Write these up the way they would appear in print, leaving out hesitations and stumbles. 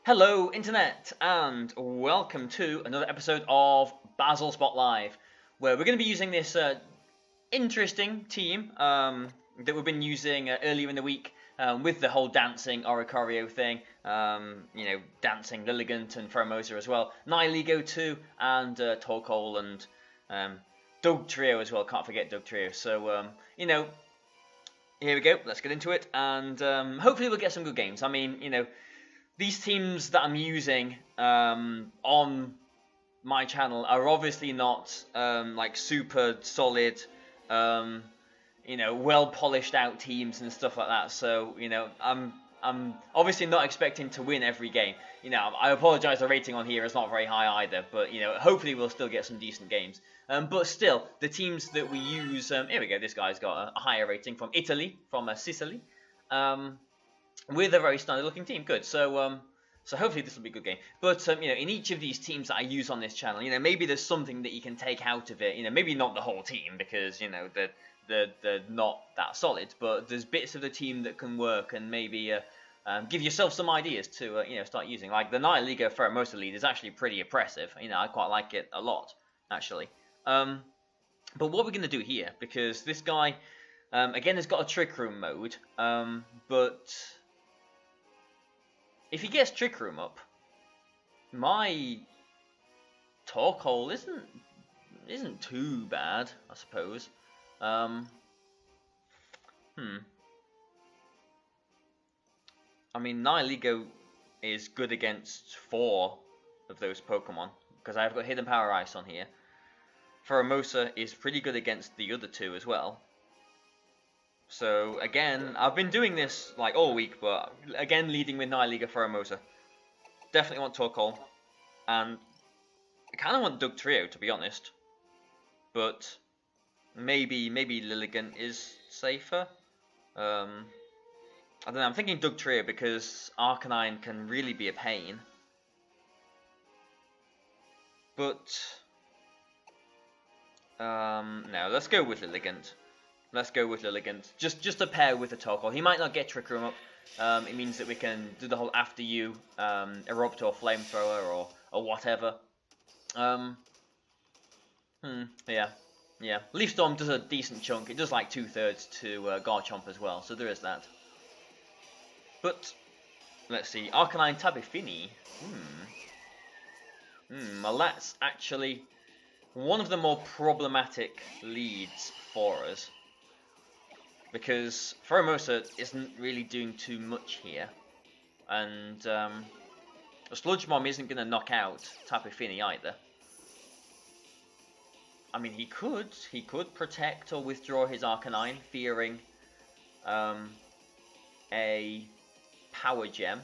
Hello, Internet, and welcome to another episode of Bazzle Spot Live, where we're going to be using this interesting team that we've been using earlier in the week with the whole dancing Oricorio thing, dancing Lilligant and Fromosa as well, NIHILEGO too, and Torkoal and Doug Trio as well, can't forget Doug Trio, so, here we go, let's get into it, and hopefully we'll get some good games. I mean, these teams that I'm using on my channel are obviously not like super solid, well polished out teams and stuff like that. So I'm obviously not expecting to win every game. I apologize, the rating on here is not very high either, but hopefully we'll still get some decent games. But still, the teams that we use, here we go. This guy's got a higher rating from Italy, from Sicily. With a very standard looking team. Good. So hopefully this will be a good game. But in each of these teams that I use on this channel, maybe there's something that you can take out of it. Maybe not the whole team because they're not that solid, but there's bits of the team that can work and maybe give yourself some ideas to start using. Like the NIHILEGO Fromosa lead is actually pretty impressive. I quite like it a lot actually. But what we're gonna do here, because this guy again has got a Trick Room mode, but if he gets Trick Room up, my Torkoal isn't too bad, I suppose. I mean, NIHILEGO is good against 4 of those Pokemon, because I've got Hidden Power Ice on here. Fromosa is pretty good against the other 2 as well. So again, I've been doing this like all week, but again leading with NIHILEGO Fromosa. Definitely want Torkoal, and I kind of want Doug Trio to be honest, but maybe Lilligant is safer. I don't know. I'm thinking Doug Trio because Arcanine can really be a pain, but no, let's go with Lilligant. Let's go with Lilligant. Just a pair with the Torkoal. He might not get Trick Room up. It means that we can do the whole after you Erupt or Flamethrower or whatever. Yeah. Leaf Storm does a decent chunk. It does like 2/3 to Garchomp as well. So there is that. But let's see. Arcanine Tapu Fini. Well, that's actually one of the more problematic leads for us, because Fromosa isn't really doing too much here, and a Sludge Bomb isn't going to knock out Tapu Fini either. I mean, he could protect or withdraw his Arcanine, fearing a Power Gem.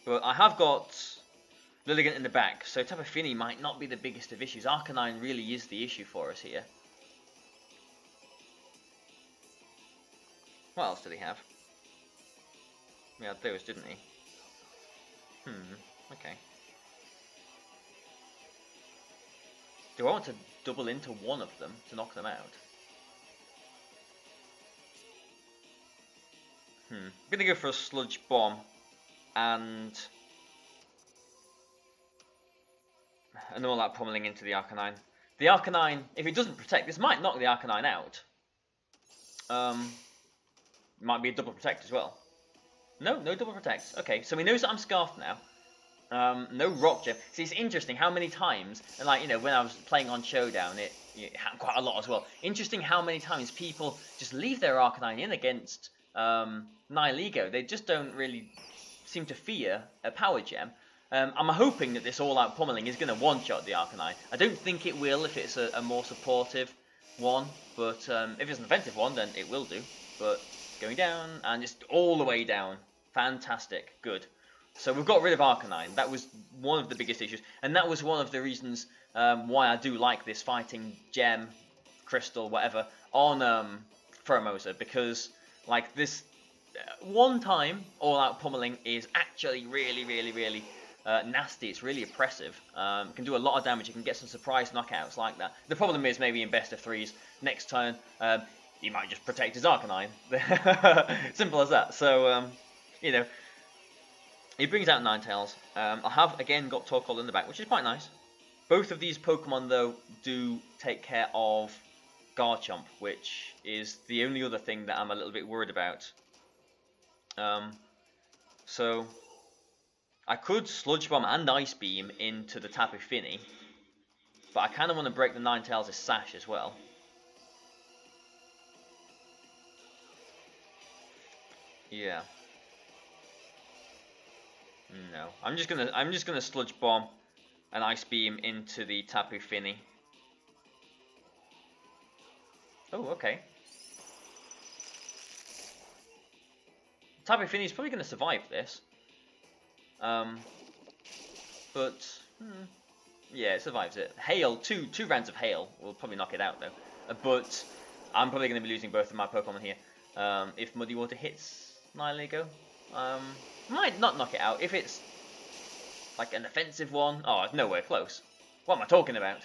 But I have got Lilligant in the back, so Tapu Fini might not be the biggest of issues. Arcanine really is the issue for us here. What else did he have? He had those, didn't he? Okay. Do I want to double into one of them to knock them out? I'm gonna go for a Sludge Bomb and all that pummeling into the Arcanine. The Arcanine, if it doesn't protect, this might knock the Arcanine out. Might be a double protect as well. No double protect. Okay, so he knows that I'm Scarfed now. No Rock Gem. See, it's interesting how many times, and when I was playing on Showdown, it happened quite a lot as well. Interesting how many times people just leave their Arcanine in against NIHILEGO. They just don't really seem to fear a Power Gem. I'm hoping that this all-out pummeling is going to one-shot the Arcanine. I don't think it will if it's a more supportive one, but if it's an offensive one, then it will do. But going down, and just all the way down. Fantastic. Good. So we've got rid of Arcanine. That was one of the biggest issues. And that was one of the reasons why I do like this Fighting Gem, Crystal, whatever, on Fromosa. Because, like, this one-time all-out pummeling is actually really nasty. It's really oppressive. It can do a lot of damage. You can get some surprise knockouts like that. The problem is maybe in best of threes, next turn, he might just protect his Arcanine. Simple as that. So, you know, he brings out Ninetales. I have again got Torkoal in the back, which is quite nice. Both of these Pokemon though do take care of Garchomp, which is the only other thing that I'm a little bit worried about. So I could Sludge Bomb and Ice Beam into the Tapu Fini, but I kind of want to break the Ninetales' Sash as well. Yeah. No, I'm just gonna Sludge Bomb and Ice Beam into the Tapu Fini. Oh, okay. Tapu Fini is probably gonna survive this. But yeah, it survives it. Hail, two rounds of Hail will probably knock it out though. But I'm probably gonna be losing both of my Pokemon here. If Muddy Water hits NIHILEGO. Might not knock it out if it's like an offensive one. Oh, it's nowhere close. What am I talking about?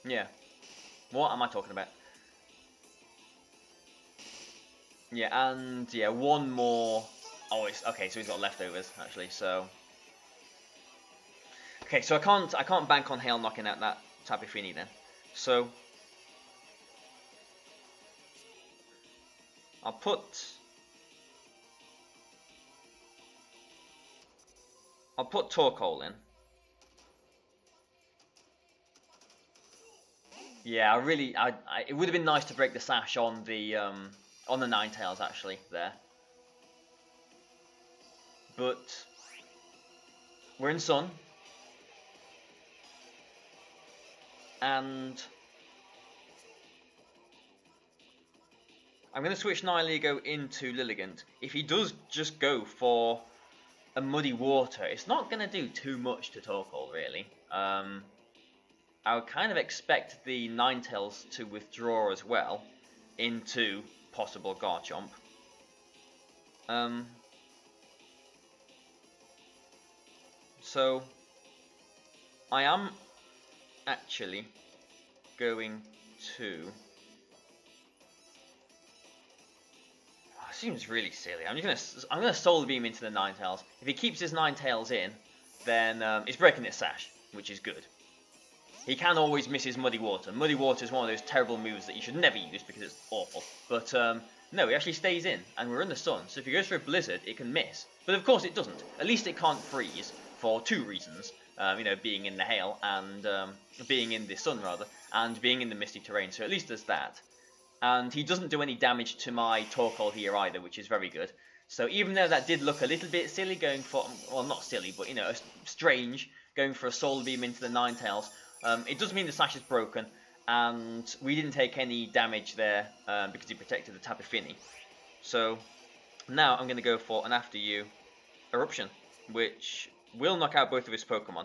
Yeah. What am I talking about? Yeah, and yeah, one more. Oh, it's okay. So he's got leftovers actually. So okay, so I can't bank on Hail knocking out that Tapu Fini then. So I'll put Torkoal in. Yeah, it would have been nice to break the Sash on the Ninetales actually there. But we're in Sun, and I'm going to switch NIHILEGO into Lilligant. If he does just go for a Muddy Water, it's not going to do too much to Torkoal, really. I would kind of expect the Ninetales to withdraw as well into possible Garchomp. So I am actually going to. Seems really silly. I'm gonna Solar Beam into the Ninetales. If he keeps his Ninetales in, then it's breaking its Sash, which is good. He can always miss his Muddy Water. Muddy Water is one of those terrible moves that you should never use because it's awful. But no, it actually stays in, and we're in the Sun. So if he goes for a Blizzard, it can miss. But of course it doesn't. At least it can't freeze for two reasons. You know, being in the Hail and being in the Sun rather, and being in the Misty Terrain. So at least there's that. And he doesn't do any damage to my Torkoal here either, which is very good. So even though that did look a little bit silly going for, well, not silly, but, you know, strange, going for a Solar Beam into the Ninetales, it does mean the Sash is broken, and we didn't take any damage there because he protected the Tapu Fini. So now I'm going to go for an After You Eruption, which will knock out both of his Pokemon.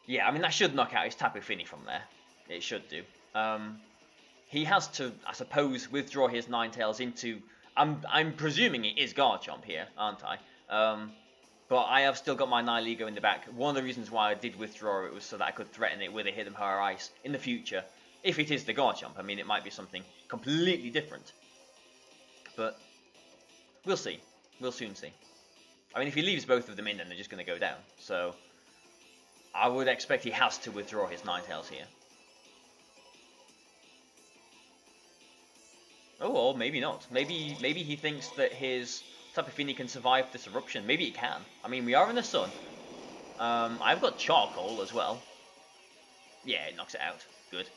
Yeah, I mean, that should knock out his Tapu Fini from there. It should do. He has to, I suppose, withdraw his Ninetales into. I'm presuming it is Garchomp here, aren't I? But I have still got my NIHILEGO in the back. One of the reasons why I did withdraw it was so that I could threaten it with a Hidden Power Ice in the future. If it is the Garchomp, I mean, it might be something completely different. But we'll see. We'll soon see. I mean, if he leaves both of them in, then they're just going to go down. So I would expect he has to withdraw his Ninetales here. Oh, or maybe not. Maybe he thinks that his Tapu Fini can survive this eruption. Maybe it can. I mean, we are in the Sun. I've got Charcoal as well. Yeah, it knocks it out. Good.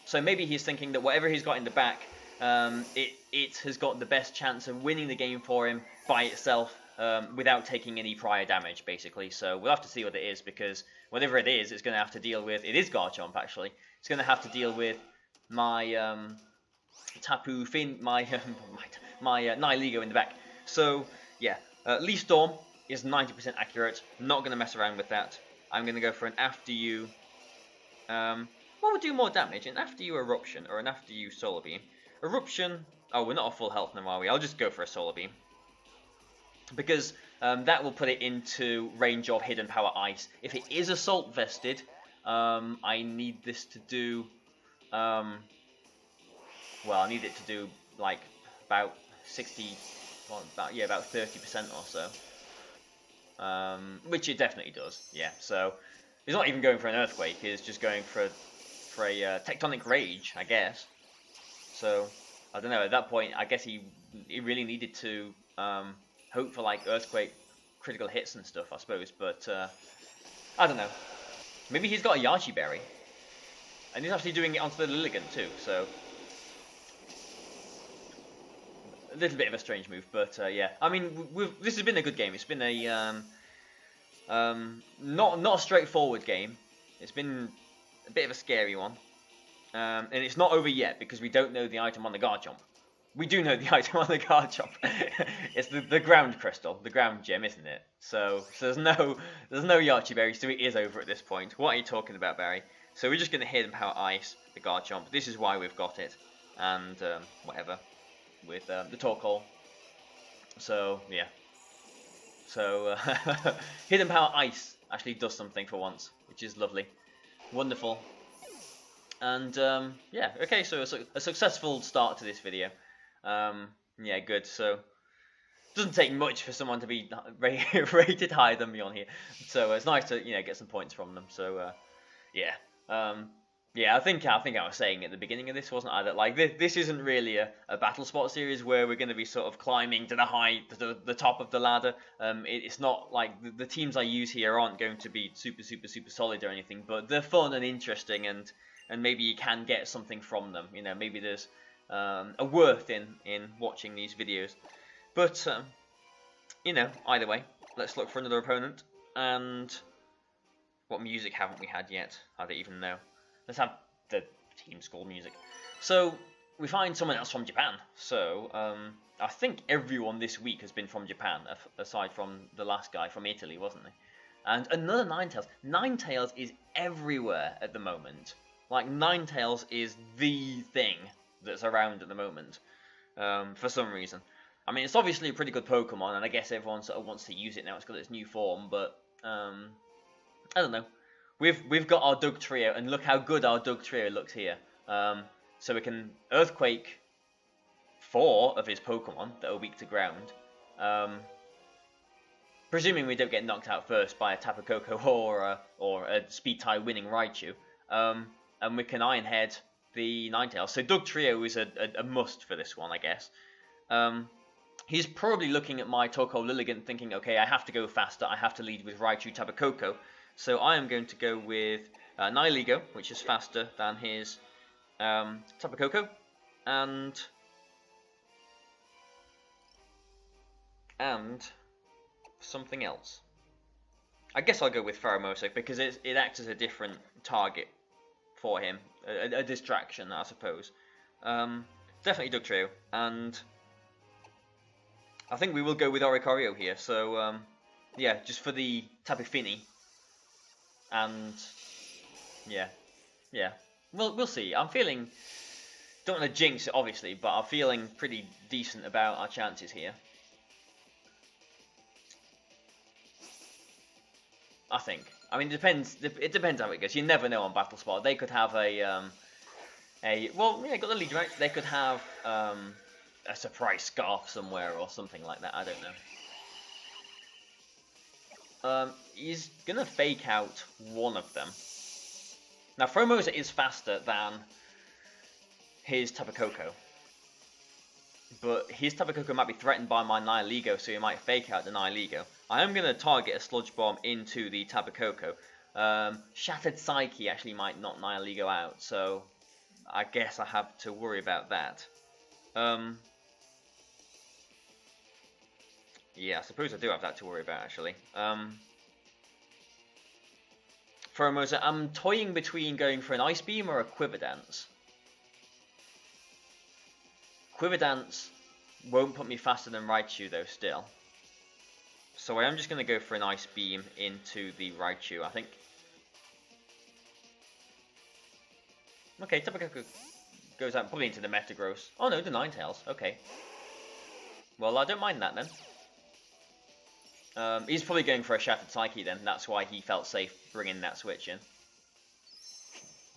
So maybe he's thinking that whatever he's got in the back, it has got the best chance of winning the game for him by itself without taking any prior damage, basically. So we'll have to see what it is, because whatever it is, it's going to have to deal with. It is Garchomp, actually. It's going to have to deal with my Tapu Fini, my NIHILEGO in the back. So yeah, Leaf Storm is 90% accurate. Not going to mess around with that. I'm going to go for an After You. What would do more damage? An After You Eruption or an After You Solar Beam? Eruption. Oh, we're not at full health now, are we? I'll just go for a Solar Beam, because that will put it into range of Hidden Power Ice. If it is Assault Vested, I need this to do. Well, I need it to do like about 60, well, about 30% or so. Which it definitely does. Yeah. So he's not even going for an earthquake. He's just going for a tectonic rage, I guess. So I don't know. At that point, I guess he really needed to hope for like earthquake critical hits and stuff, I suppose. But I don't know. Maybe he's got a Yachi Berry, and he's actually doing it onto the Lilligant too. So a little bit of a strange move, but yeah. I mean, this has been a good game. It's been a not a straightforward game. It's been a bit of a scary one. And it's not over yet because we don't know the item on the guard jump. We do know the item on the guard jump. It's the ground crystal, the ground gem, isn't it? So there's no Yachi Berry, so it is over at this point. What are you talking about, Barry? So we're just going to hidden power ice the guard jump. This is why we've got it, and whatever with the Torkoal. So yeah. So hidden power ice actually does something for once, which is lovely, wonderful. And yeah, okay, so a successful start to this video. Yeah, good. So it doesn't take much for someone to be rated higher than me on here. So it's nice to get some points from them. So yeah, yeah. I think I was saying at the beginning of this, wasn't I, that like this isn't really a battle spot series where we're going to be sort of climbing to the top of the ladder. It's not like the teams I use here aren't going to be super solid or anything, but they're fun and interesting, and maybe you can get something from them. Maybe there's a worth in watching these videos. But either way, let's look for another opponent. And what music haven't we had yet? I don't even know. Let's have the team score music. So we find someone else from Japan. So I think everyone this week has been from Japan, aside from the last guy from Italy, wasn't he? And another Ninetales. Ninetales is everywhere at the moment. Like, Ninetales is the thing that's around at the moment, for some reason. I mean, it's obviously a pretty good Pokemon, and I guess everyone sort of wants to use it now. It's got its new form, but I don't know. We've got our Doug Trio, and look how good our Doug Trio looks here. So we can Earthquake 4 of his Pokemon that are weak to ground. Presuming we don't get knocked out first by a Tapu Koko or a Speed Tie winning Raichu. And we can Iron Head the Ninetales. So Doug Trio is a must for this one, I guess. He's probably looking at my Torkoal Lilligant thinking, okay, I have to go faster. I have to lead with Raichu Tapu Koko. So I am going to go with NIHILEGO, which is faster than his Tapu Koko. And something else. I guess I'll go with Pheromosa because it acts as a different target for him, a distraction, I suppose. Definitely Doug Trio, and I think we will go with Oricorio here. So yeah, just for the Tapu Fini, and yeah, we'll see. I'm feeling, don't want to jinx it obviously, but I'm feeling pretty decent about our chances here. I think. I mean, it depends how it goes. You never know on Battle Spot. They could have well, yeah, got the lead right. They could have a surprise scarf somewhere or something like that. I don't know. He's gonna fake out one of them. Now, Pheromosa is faster than his Tapu Koko, but his Tapu Koko might be threatened by my NIHILEGO, so he might fake out the NIHILEGO. I am going to target a Sludge Bomb into the Tapu Koko. Shattered Psyche actually might knock NIHILEGO out, so I guess I have to worry about that. Yeah, I suppose I do have that to worry about, actually. Pheromosa, I'm toying between going for an Ice Beam or a Quiver Dance. Quiver Dance won't put me faster than Raichu, though, still. So I am just going to go for an Ice Beam into the Raichu, I think. Okay, Tapu Koko goes out probably into the Metagross. Oh no, the Ninetales. Okay. Well, I don't mind that then. He's probably going for a Shattered Psyche then. That's why he felt safe bringing that switch in.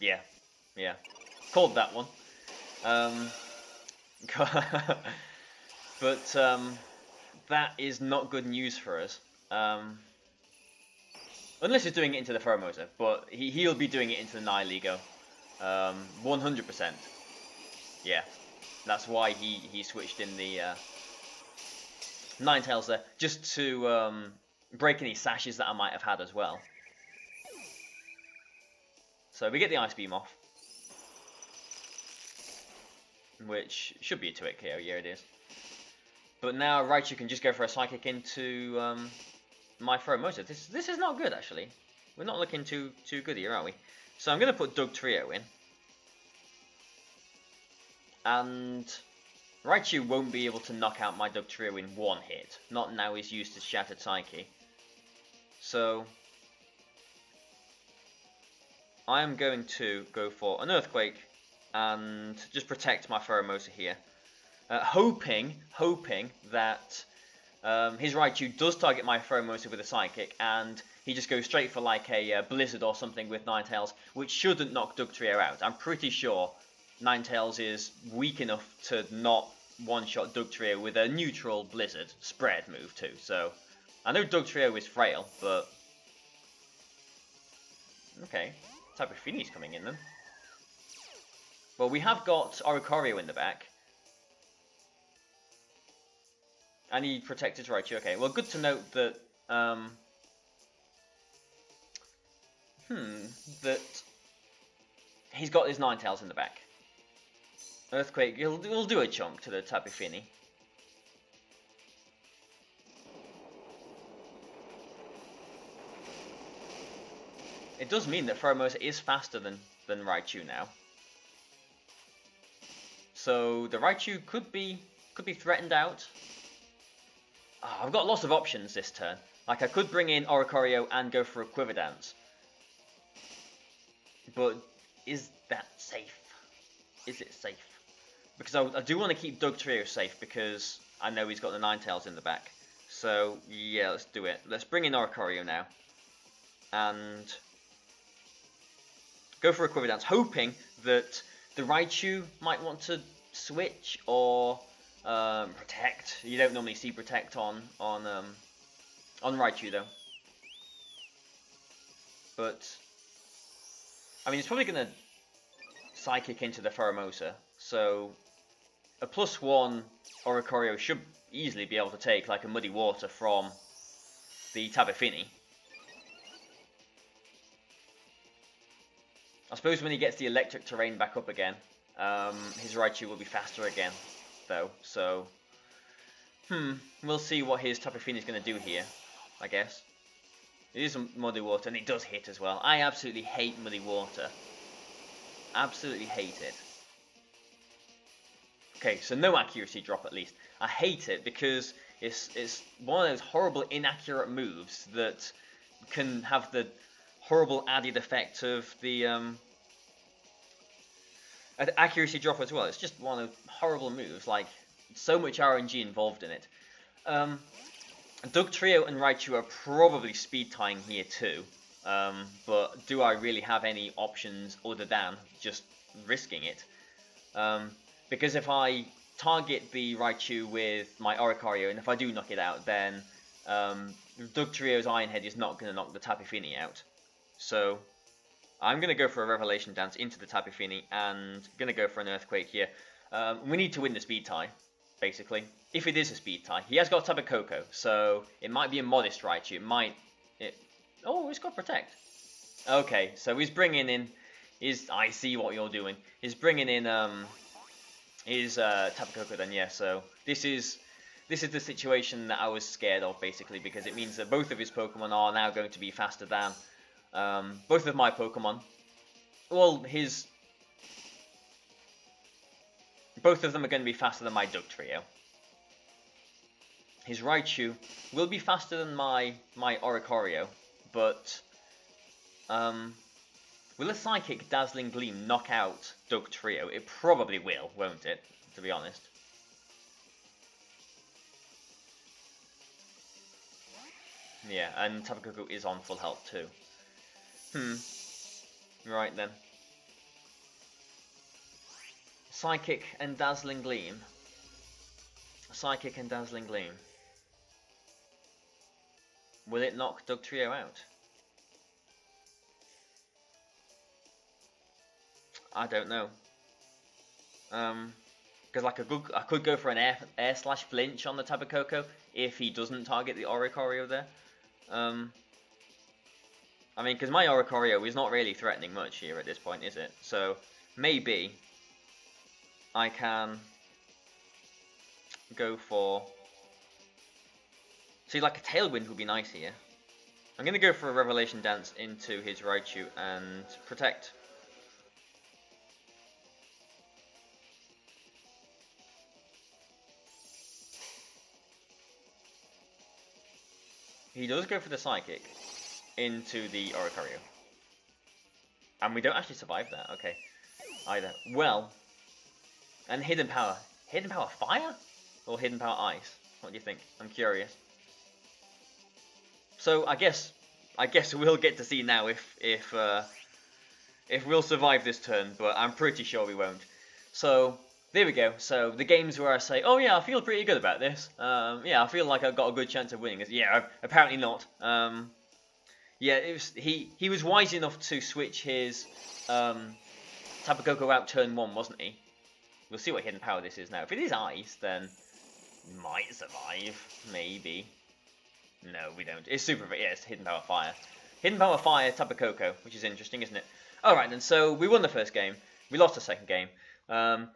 Yeah. Called that one. But that is not good news for us. Unless he's doing it into the Pheromosa, but he'll be doing it into the NIHILEGO. 100%. Yeah, that's why he switched in the Ninetales there, just to break any sashes that I might have had as well. So we get the Ice Beam off, which should be a 2-hit KO. Yeah, it is. But now Raichu can just go for a Psychic into my Pheromosa. This is not good, actually. We're not looking too good here, are we? So I'm going to put Dugtrio in. And Raichu won't be able to knock out my Dugtrio in one hit. Not now he's used his Shattered Psyche. So I am going to go for an Earthquake and just protect my Pheromosa here. Hoping that his Raichu does target my Pheromosa with a Psychic, and he just goes straight for like a Blizzard or something with Ninetales, which shouldn't knock Dugtrio out. I'm pretty sure Ninetales is weak enough to not one-shot Dugtrio with a neutral Blizzard spread move too. So I know Dugtrio is frail, but okay, Tapu Fini's coming in then. Well, we have got Oricorio in the back. And he protected Raichu. Okay, well, good to note that that he's got his Ninetales in the back. Earthquake, he'll do a chunk to the Tapu Fini. It does mean that Pheromosa is faster than Raichu now. So the Raichu could be threatened out. Oh, I've got lots of options this turn. Like, I could bring in Oricorio and go for a Quiver Dance. But is that safe? Is it safe? Because I do want to keep Dugtrio safe, because I know he's got the Ninetales in the back. So, yeah, let's do it. Let's bring in Oricorio now. And go for a Quiver Dance, hoping that the Raichu might want to switch or protect. You don't normally see protect on Raichu though. But I mean, he's probably gonna Psychic into the Pheromosa, so a +1 Oricorio should easily be able to take like a Muddy Water from the Tapu Fini. I suppose when he gets the electric terrain back up again, his Raichu will be faster again, though. So, we'll see what his Tapu Fini is going to do here, I guess. It is Muddy Water, and it does hit as well. I absolutely hate Muddy Water. Absolutely hate it. Okay, so no accuracy drop at least. I hate it because it's one of those horrible inaccurate moves that can have the horrible added effect of the accuracy drop as well. It's just one of horrible moves, like so much RNG involved in it. Dugtrio and Raichu are probably speed tying here too, but do I really have any options other than just risking it? Because if I target the Raichu with my Oricorio, and if I do knock it out, then Dugtrio's Iron Head is not going to knock the Tapu Fini out. So I'm going to go for a Revelation Dance into the Tapu Fini and going to go for an Earthquake here. We need to win the speed tie, basically. If it is a speed tie. He has got Tapu Koko, so it might be a modest Raichu. Oh, it's got Protect. Okay, so he's bringing in I see what you're doing. He's bringing in his Tapu Koko then, yeah. So this is the situation that I was scared of, basically, because it means that both of his Pokemon are now going to be faster than both of my Pokemon. Well, both of them are going to be faster than my Dugtrio. His Raichu will be faster than my Oricorio, but will a Psychic Dazzling Gleam knock out Dugtrio? It probably will, won't it, to be honest? Yeah, and Tapu Koko is on full health too. Right then. Psychic and Dazzling Gleam. Psychic and Dazzling Gleam. Will it knock Dugtrio out? I don't know. Because like I could go for an air slash flinch on the Tapu Koko if he doesn't target the Oricorio there. I mean, because my Oricorio is not really threatening much here at this point, is it? So maybe I can go for... See, like a Tailwind would be nice here. I'm going to go for a Revelation Dance into his Raichu and Protect. He does go for the Psychic into the Oricorio. And we don't actually survive that, okay. Either. Well, and Hidden Power. Hidden Power Fire? Or Hidden Power Ice? What do you think? I'm curious. So I guess we'll get to see now if we'll survive this turn, but I'm pretty sure we won't. So there we go. So the games where I say, oh yeah, I feel pretty good about this. Yeah, I feel like I've got a good chance of winning. Yeah, apparently not. Yeah, it was he was wise enough to switch his Tapu Koko out turn 1, wasn't he? We'll see what Hidden Power this is now. If it is Ice, then we might survive, maybe. No, we don't. It's Super... Yeah, it's Hidden Power Fire. Hidden Power Fire, Tapu Koko, which is interesting, isn't it? Alright then, so we won the first game. We lost the second game.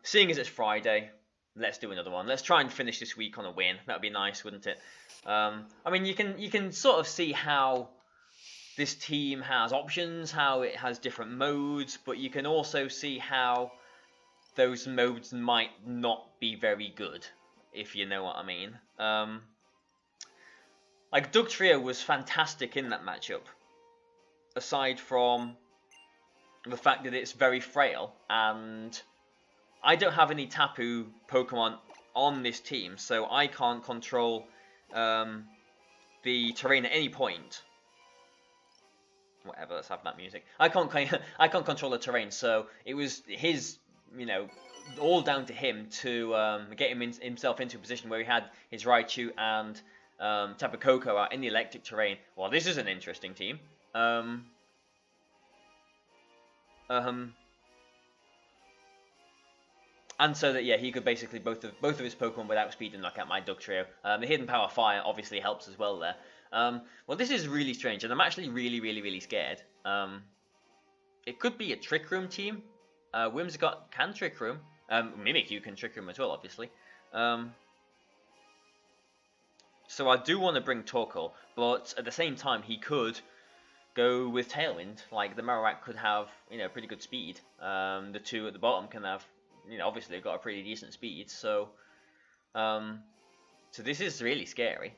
Seeing as it's Friday, let's do another one. Let's try and finish this week on a win. That would be nice, wouldn't it? I mean, you can sort of see how this team has options, how it has different modes, but you can also see how those modes might not be very good, if you know what I mean. Like, Dugtrio was fantastic in that matchup, aside from the fact that it's very frail, and I don't have any Tapu Pokemon on this team, so I can't control the terrain at any point. Whatever, let's have that music. I can't control the terrain, so it was his, you know, all down to him to get himself into a position where he had his Raichu and Tapu Koko out in the electric terrain. Well, this is an interesting team. And so that, yeah, he could basically both of his Pokemon without speed and knock out my Dugtrio. The Hidden Power Fire obviously helps as well there. Well, this is really strange, and I'm actually really scared. It could be a Trick Room team. Whimsicott can Trick Room. Mimikyu can Trick Room as well, obviously. So I do want to bring Torkoal, but at the same time, he could go with Tailwind. Like, the Marowak could have, you know, pretty good speed. The two at the bottom can have, you know, obviously they've got a pretty decent speed. So, so this is really scary.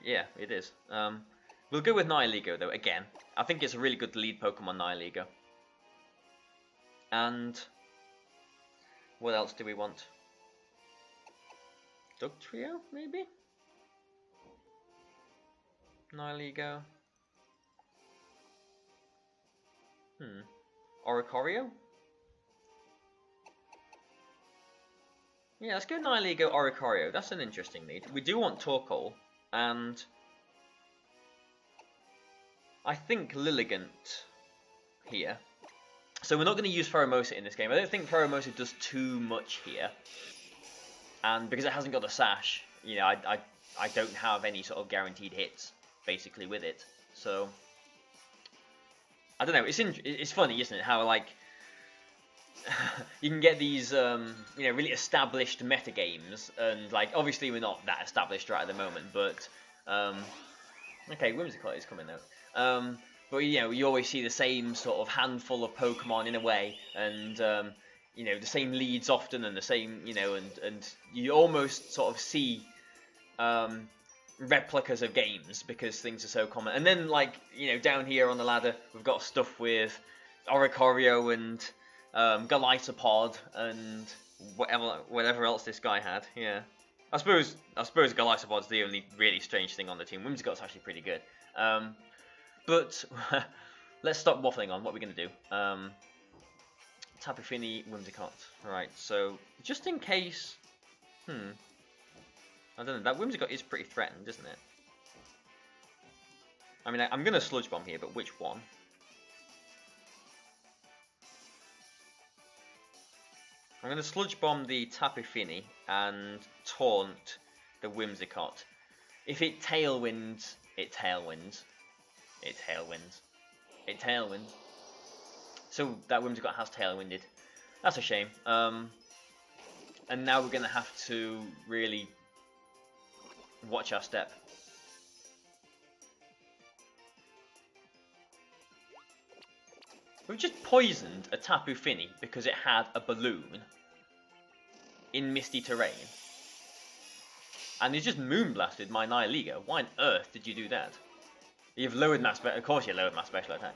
Yeah, it is. We'll go with NIHILEGO though, again. I think it's a really good lead Pokemon, NIHILEGO. And what else do we want? Dugtrio, maybe? NIHILEGO. Oricorio? Yeah, let's go NIHILEGO, Oricorio. That's an interesting lead. We do want Torkoal, and I think Lilligant here. So we're not going to use Pheromosa in this game. I don't think Pheromosa does too much here. And because it hasn't got the Sash, you know, I don't have any sort of guaranteed hits, basically, with it. So, I don't know, it's funny, isn't it, how, like, you can get these, you know, really established meta games, and, like, obviously we're not that established right at the moment, but, okay, Whimsicott is coming out. But, you know, you always see the same sort of handful of Pokemon in a way, and, you know, the same leads often, and the same, you know, and you almost sort of see replicas of games because things are so common. And then, like, you know, down here on the ladder, we've got stuff with Oricorio and Galisopod and whatever else this guy had. Yeah, I suppose Galisopod's the only really strange thing on the team. Whimsicott's actually pretty good. But let's stop waffling on. What are we going to do? Tapu Fini, Whimsicott. Right, so just in case... I don't know, that Whimsicott is pretty threatened, isn't it? I mean, I'm going to Sludge Bomb here, but which one? I'm going to Sludge Bomb the Tapu Fini and Taunt the Whimsicott. If it Tailwinds, it Tailwinds. It Tailwinds. It Tailwinds. So that Whimsicott has Tailwinded. That's a shame. And now we're going to have to really watch our step. We've just poisoned a Tapu Fini because it had a balloon in misty terrain. And it's just moonblasted my NIHILEGO. Why on earth did you do that? You've lowered my special... Of course you lowered my special attack.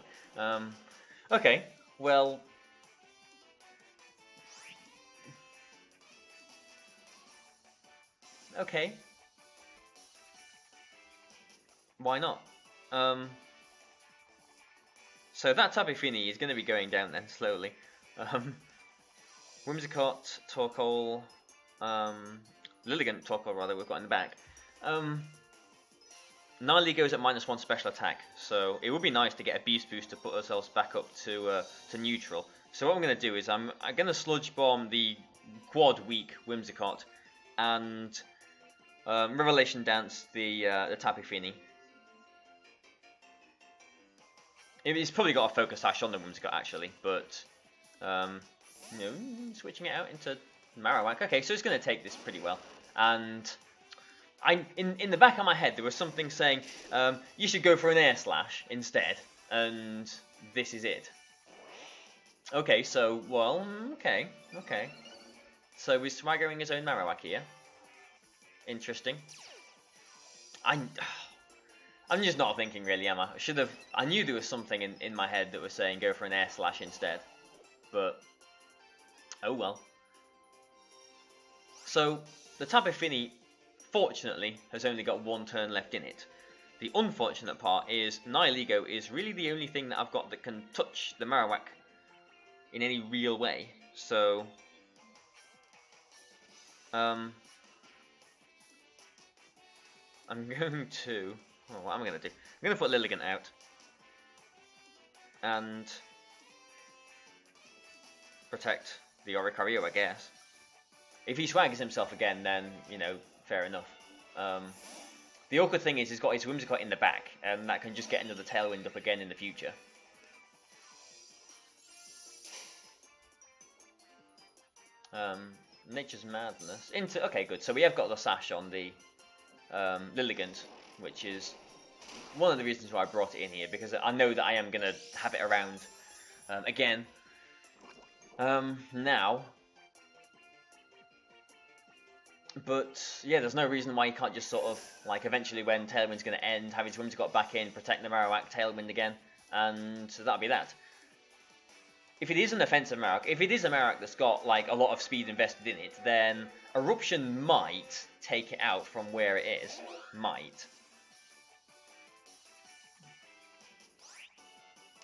Okay, well... Okay. Why not? So that Tapu Fini is going to be going down then, slowly. Whimsicott, Torkoal, Lilligant, Torkoal rather, we've got in the back. NIHILEGO goes at -1 special attack, so it would be nice to get a Beast Boost to put ourselves back up to neutral. So what I'm going to do is I'm going to Sludge Bomb the quad weak Whimsicott and Revelation Dance the Tapu Fini. It's probably got a Focus Sash on the Whimsicott actually, but you know, switching it out into Marowak. Okay, so it's going to take this pretty well. And in the back of my head there was something saying you should go for an Air Slash instead, and this is it. Okay, so well, okay. So he's swaggering his own Marowak here. Interesting. I'm just not thinking really, am I? I knew there was something in my head that was saying go for an Air Slash instead, but oh well. So the Tapu Fini, fortunately, has only got one turn left in it. The unfortunate part is NIHILEGO is really the only thing that I've got that can touch the Marowak in any real way. So I'm going to... Oh, what am I going to do? I'm going to put Lilligant out. And protect the Oricorio, I guess. If he swags himself again, then, you know, fair enough. The awkward thing is he's got his Whimsicott in the back, and that can just get another Tailwind up again in the future. Nature's Madness. Okay, good. So we have got the Sash on the Lilligant, which is one of the reasons why I brought it in here, because I know that I am going to have it around again now. But yeah, there's no reason why you can't just sort of, like, eventually when Tailwind's going to end, have his Whimsicott back in, protect the Marowak, Tailwind again, and so that'll be that. If it is an offensive Marowak, if it is a Marowak that's got like a lot of speed invested in it, then Eruption might take it out from where it is. Might.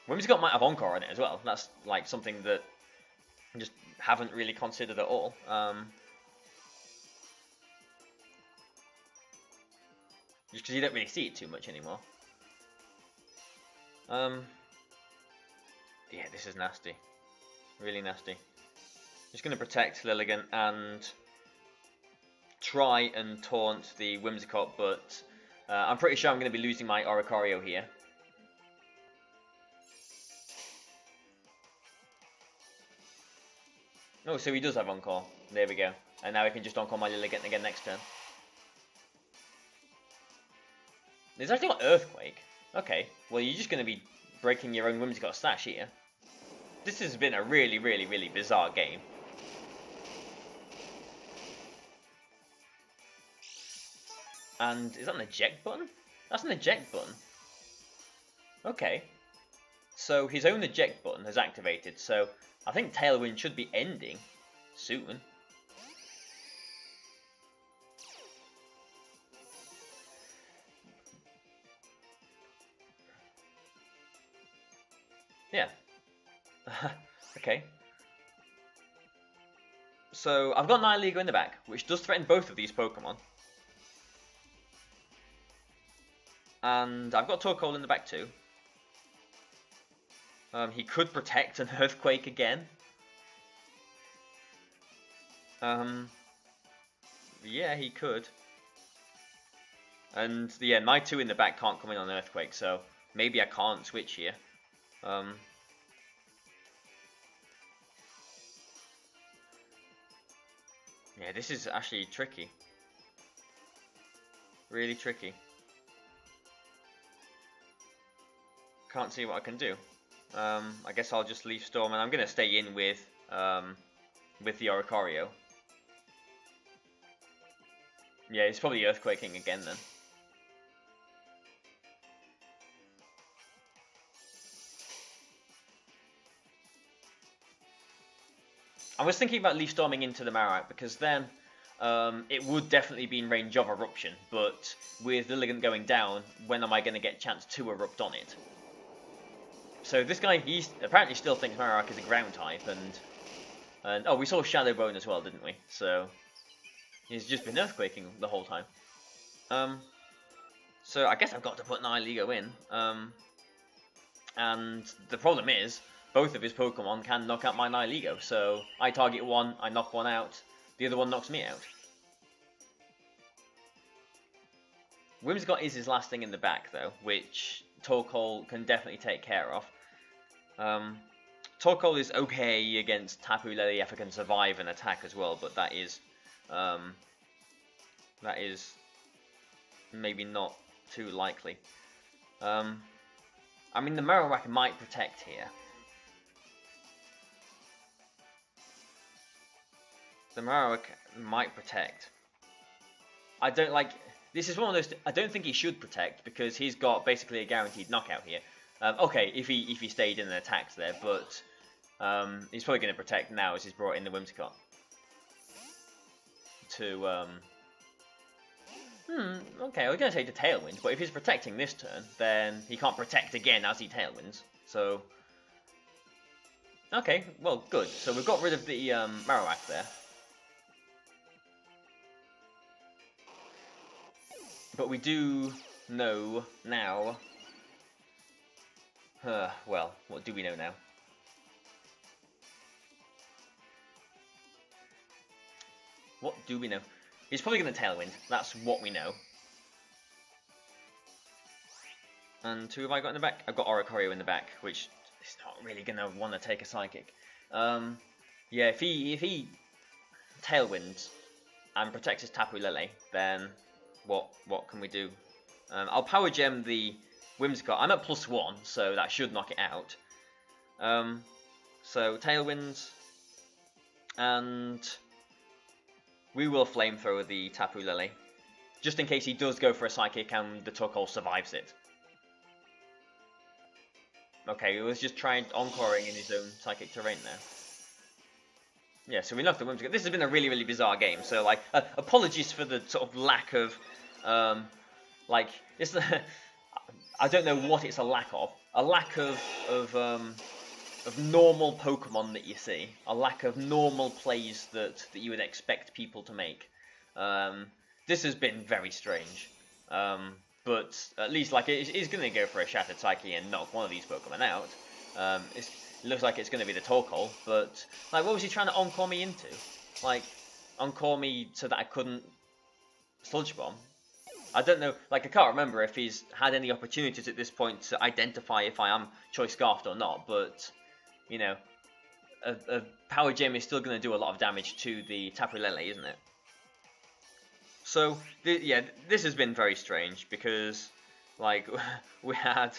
Whimsicott might have Encore on it as well. That's like something that I just haven't really considered at all. Just because you don't really see it too much anymore. Yeah, this is nasty. Really nasty. Just going to protect Lilligant and try and taunt the Whimsicott, but I'm pretty sure I'm going to be losing my Oricorio here. Oh, so he does have Encore. There we go. And now I can just Encore my Lilligant again next turn. There's actually got Earthquake. Okay, well you're just going to be breaking your own Whimsicott stash here. This has been a really, really, really bizarre game. And is that an eject button? That's an eject button. Okay. So his own eject button has activated, so I think Tailwind should be ending soon. Yeah. Okay. So I've got NIHILEGO in the back, which does threaten both of these Pokemon. And I've got Torkoal in the back too. He could protect an Earthquake again. Yeah, he could. And yeah, my 2 in the back can't come in on Earthquake, so maybe I can't switch here. Yeah, this is actually tricky. Really tricky. Can't see what I can do. I guess I'll just leave Storm, and I'm going to stay in with the Oricorio. Yeah, it's probably Earthquaking again then. I was thinking about leaf storming into the Marowak because then it would definitely be in range of Eruption, but with Lilligant going down, when am I going to get a chance to erupt on it? So this guy, he apparently still thinks Marowak is a ground type, and oh, we saw Shadow Bone as well, didn't we? So he's just been Earthquaking the whole time. So I guess I've got to put NIHILEGO in. And the problem is, both of his Pokemon can knock out my NIHILEGO. So I target one, I knock one out, the other one knocks me out. Whimsicott is his last thing in the back though, which Torkoal can definitely take care of. Torkoal is okay against Tapu Lele if I can survive an attack as well, but that is maybe not too likely. I mean, the Marowak might protect here. The Marowak might protect. I don't like. This is one of those. I don't think he should protect because he's got basically a guaranteed knockout here. Okay, if he stayed in and attacks there, but he's probably going to protect now as he's brought in the Whimsicott. Okay, I was going to say to Tailwind, but if he's protecting this turn, then he can't protect again as he Tailwinds. So, okay, well, good. So we've got rid of the Marowak there. But we do know now. Well, what do we know now? What do we know? He's probably going to Tailwind. That's what we know. And who have I got in the back? I've got Oricorio in the back, which is not really going to want to take a Psychic. Yeah, if he Tailwinds and protects his Tapu Lele, then what can we do? I'll Power Gem the Whimsicott. I'm at +1, so that should knock it out. So Tailwinds, and we will Flamethrower the Tapu Lele, just in case he does go for a Psychic and the Torkoal survives it. Okay, he was just trying Encoring in his own Psychic terrain there. Yeah, so we knocked the Whimsicott. This has been a really, really bizarre game, so like, apologies for the sort of lack of, like, it's I don't know what it's a lack of. A lack of normal Pokemon that you see. A lack of normal plays that you would expect people to make. This has been very strange. But at least, like, it is going to go for a Shattered Psyche and knock one of these Pokemon out. It looks like it's going to be the Torkoal, but, like, what was he trying to Encore me into? Like, Encore me so that I couldn't Sludge Bomb? I don't know, like, I can't remember if he's had any opportunities at this point to identify if I am Choice Scarfed or not, but, you know, a Power Gem is still going to do a lot of damage to the Tapu Lele, isn't it? So, yeah, this has been very strange, because, like, we had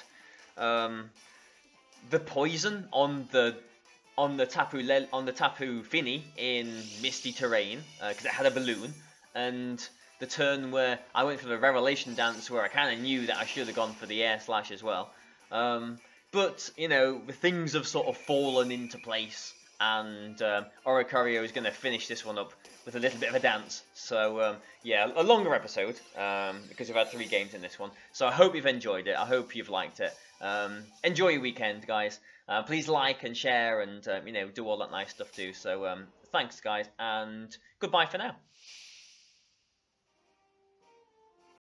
the poison on the Tapu Fini in Misty Terrain, because it had a balloon, and the turn where I went for the Revelation Dance, where I kind of knew that I should have gone for the Air Slash as well. But, you know, things have sort of fallen into place, and Oricorio is going to finish this one up with a little bit of a dance. So, yeah, a longer episode, because we've had 3 games in this one. So I hope you've enjoyed it. I hope you've liked it. Enjoy your weekend, guys. Please like and share and, you know, do all that nice stuff too. So thanks, guys, and goodbye for now.